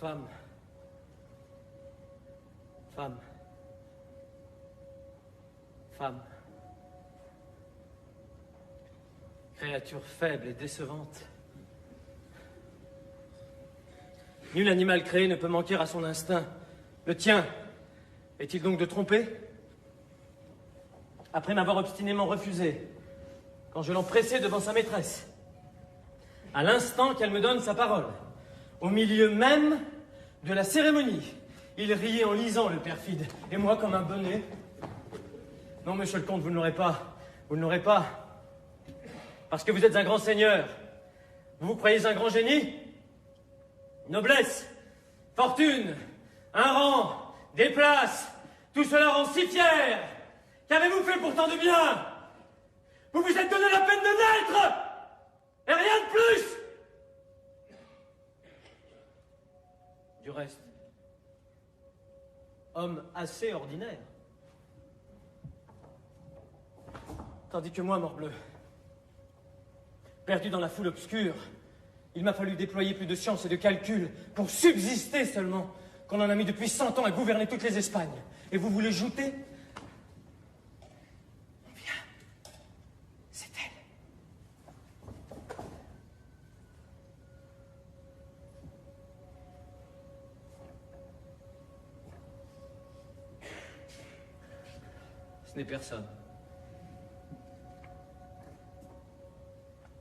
Femme. Femme. Femme. Créature faible et décevante. Nul animal créé ne peut manquer à son instinct. Le tien est-il donc de tromper? Après m'avoir obstinément refusé, quand je l'empressais devant sa maîtresse, à l'instant qu'elle me donne sa parole, au milieu même de la cérémonie, il riait en lisant, le perfide, et moi comme un bonnet. Non, monsieur le comte, vous ne l'aurez pas. Vous ne l'aurez pas. Parce que vous êtes un grand seigneur. Vous vous croyez un grand génie? Noblesse, fortune, un rang, des places, tout cela rend si fier. Qu'avez-vous fait pour tant de bien? Vous vous êtes donné la peine de naître, et rien de plus. Du reste, homme assez ordinaire. Tandis que moi, morbleu, perdu dans la foule obscure, il m'a fallu déployer plus de science et de calcul pour subsister seulement, qu'on en a mis depuis 100 ans à gouverner toutes les Espagnes. Et vous voulez jouter? On vient. C'est elle. Ce n'est personne.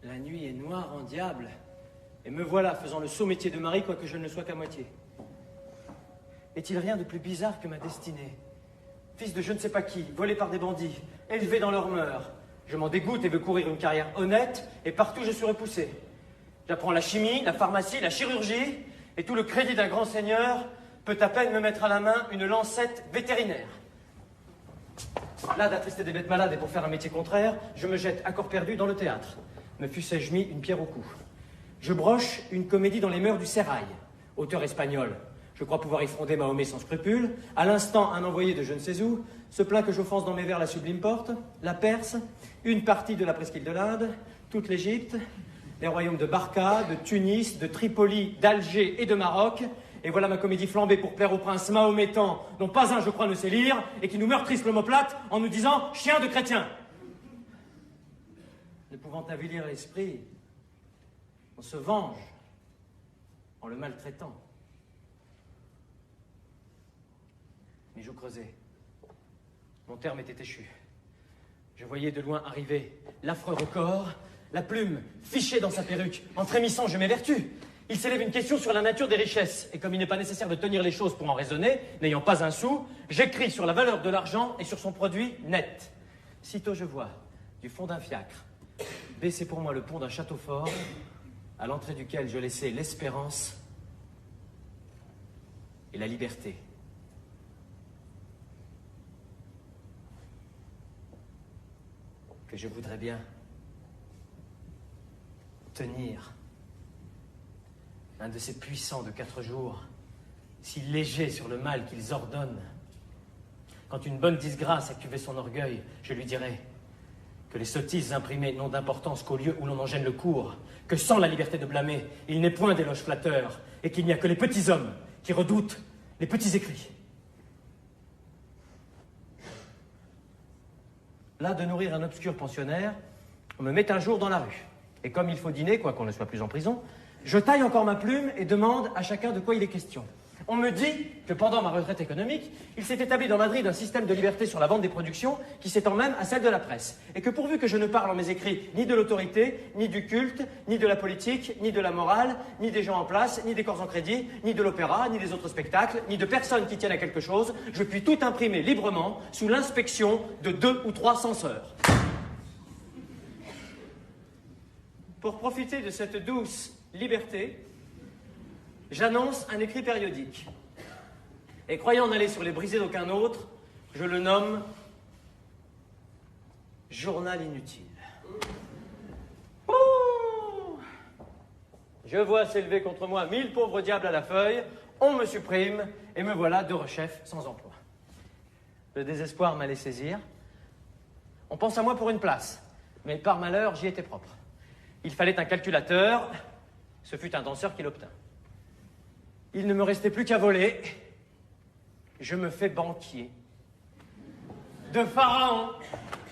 La nuit est noire en diable, et me voilà faisant le sot métier de mari, quoique je ne le sois qu'à moitié. Est-il rien de plus bizarre que ma destinée? Fils de je ne sais pas qui, volé par des bandits, élevé dans leurs mœurs. Je m'en dégoûte et veux courir une carrière honnête, et partout je suis repoussé. J'apprends la chimie, la pharmacie, la chirurgie, et tout le crédit d'un grand seigneur peut à peine me mettre à la main une lancette vétérinaire. Là, d'attrister des bêtes malades et pour faire un métier contraire, je me jette à corps perdu dans le théâtre. Me fussé-je mis une pierre au cou. Je broche une comédie dans les mœurs du sérail. Auteur espagnol, je crois pouvoir y fonder Mahomet sans scrupule. À l'instant, un envoyé de je ne sais où se plaint que j'offense dans mes vers la sublime porte, la Perse, une partie de la presqu'île de l'Inde, toute l'Égypte, les royaumes de Barca, de Tunis, de Tripoli, d'Alger et de Maroc. Et voilà ma comédie flambée pour plaire au prince mahométan, dont pas un, je crois, ne sait lire, et qui nous meurtrisse l'omoplate en nous disant « chien de chrétien ». Ne pouvant avilir l'esprit, on se venge en le maltraitant. Mais je creusais. Mon terme était échu. Je voyais de loin arriver l'affreux record, la plume fichée dans sa perruque. En frémissant, je m'évertue. Il s'élève une question sur la nature des richesses, et comme il n'est pas nécessaire de tenir les choses pour en raisonner, n'ayant pas un sou, j'écris sur la valeur de l'argent et sur son produit net. Sitôt je vois, du fond d'un fiacre, baisser pour moi le pont d'un château fort, à l'entrée duquel je laissais l'espérance et la liberté. Que je voudrais bien tenir un de ces puissants de 4 jours, si légers sur le mal qu'ils ordonnent. Quand une bonne disgrâce a cuvé son orgueil, je lui dirai que les sottises imprimées n'ont d'importance qu'au lieu où l'on en gêne le cours, que sans la liberté de blâmer, il n'est point d'éloge flatteur, et qu'il n'y a que les petits hommes qui redoutent les petits écrits. Là, de nourrir un obscur pensionnaire, on me met un jour dans la rue. Et comme il faut dîner, quoiqu'on ne soit plus en prison, je taille encore ma plume et demande à chacun de quoi il est question. On me dit que pendant ma retraite économique, il s'est établi dans Madrid un système de liberté sur la vente des productions qui s'étend même à celle de la presse. Et que pourvu que je ne parle en mes écrits ni de l'autorité, ni du culte, ni de la politique, ni de la morale, ni des gens en place, ni des corps en crédit, ni de l'opéra, ni des autres spectacles, ni de personnes qui tiennent à quelque chose, je puis tout imprimer librement sous l'inspection de 2 ou 3 censeurs. Pour profiter de cette douce liberté, j'annonce un écrit périodique. Et croyant n'aller sur les brisées d'aucun autre, je le nomme Journal inutile. Ouh, je vois s'élever contre moi 1000 pauvres diables à la feuille, on me supprime, et me voilà de rechef sans emploi. Le désespoir m'allait saisir. On pense à moi pour une place, mais par malheur, j'y étais propre. Il fallait un calculateur, ce fut un danseur qui l'obtint. Il ne me restait plus qu'à voler. Je me fais banquier. De pharaon.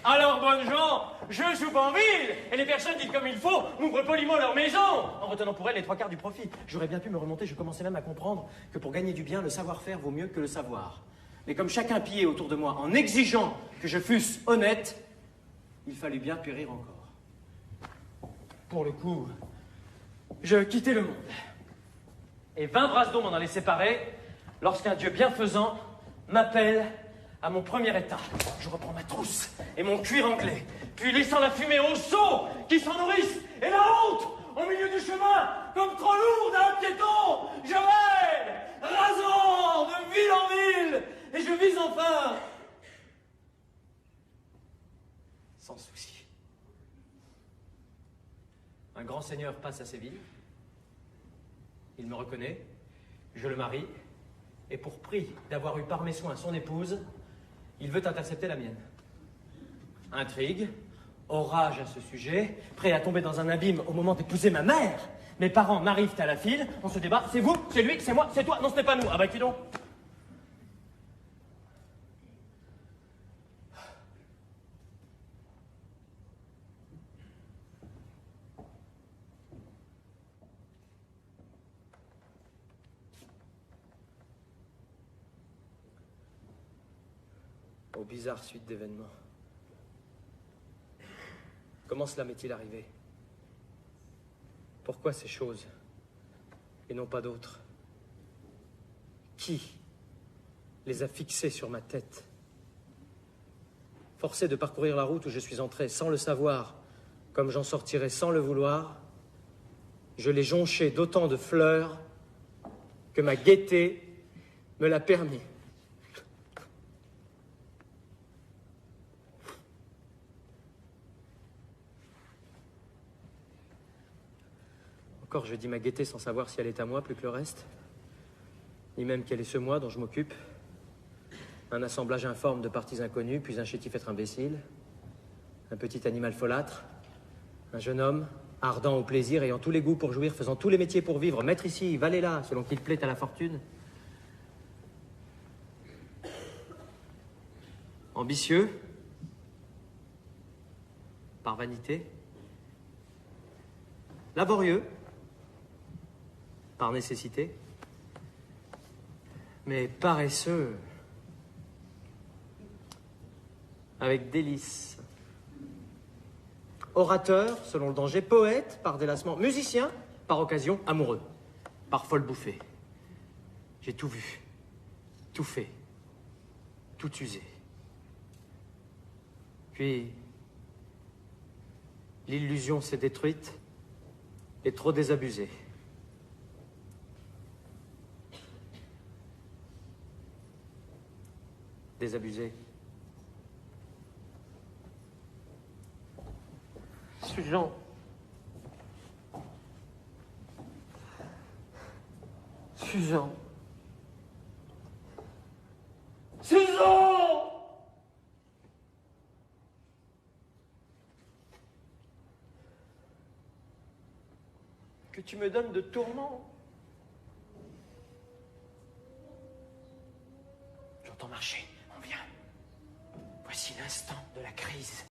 Alors, bonnes gens, je soupe en ville, et les personnes dites comme il faut m'ouvrent poliment leur maison, en retenant pour elles les 3/4 du profit. J'aurais bien pu me remonter, je commençais même à comprendre que pour gagner du bien, le savoir-faire vaut mieux que le savoir. Mais comme chacun pillait autour de moi en exigeant que je fusse honnête, il fallut bien périr encore. Pour le coup, je quittai le monde. Et 20 brasses d'eau m'en allaient séparer lorsqu'un Dieu bienfaisant m'appelle à mon premier état. Je reprends ma trousse et mon cuir anglais, puis laissant la fumée aux sots qui s'en nourrissent et la honte au milieu du chemin, comme trop lourde à un piéton, je vais, rasant de ville en ville, et je vis enfin, sans souci. Un grand seigneur passe à Séville. Il me reconnaît, je le marie, et pour prix d'avoir eu par mes soins son épouse, il veut intercepter la mienne. Intrigue, orage à ce sujet, prêt à tomber dans un abîme au moment d'épouser ma mère. Mes parents m'arrivent à la file, on se débat, c'est vous, c'est lui, c'est moi, c'est toi, non ce n'est pas nous. Ah bah qui donc? Aux bizarres suites d'événements. Comment cela m'est-il arrivé? Pourquoi ces choses et non pas d'autres? Qui les a fixées sur ma tête? Forcé de parcourir la route où je suis entré sans le savoir, comme j'en sortirai sans le vouloir, je l'ai jonché d'autant de fleurs que ma gaieté me l'a permis. Encore, je dis ma gaieté sans savoir si elle est à moi plus que le reste, ni même quel est ce moi dont je m'occupe. Un assemblage informe de parties inconnues, puis un chétif être imbécile, un petit animal folâtre, un jeune homme, ardent au plaisir, ayant tous les goûts pour jouir, faisant tous les métiers pour vivre, maître ici, valet là, selon qu'il plaît à la fortune. Ambitieux, par vanité, laborieux, par nécessité, mais paresseux, avec délice. Orateur, selon le danger, poète, par délassement, musicien, par occasion, amoureux, par folle bouffée. J'ai tout vu, tout fait, tout usé. Puis, l'illusion s'est détruite et trop désabusée. Désabusé. Susan. Susan. Susan! Que tu me donnes de tourments. J'entends marcher, on vient. Voici l'instant de la crise.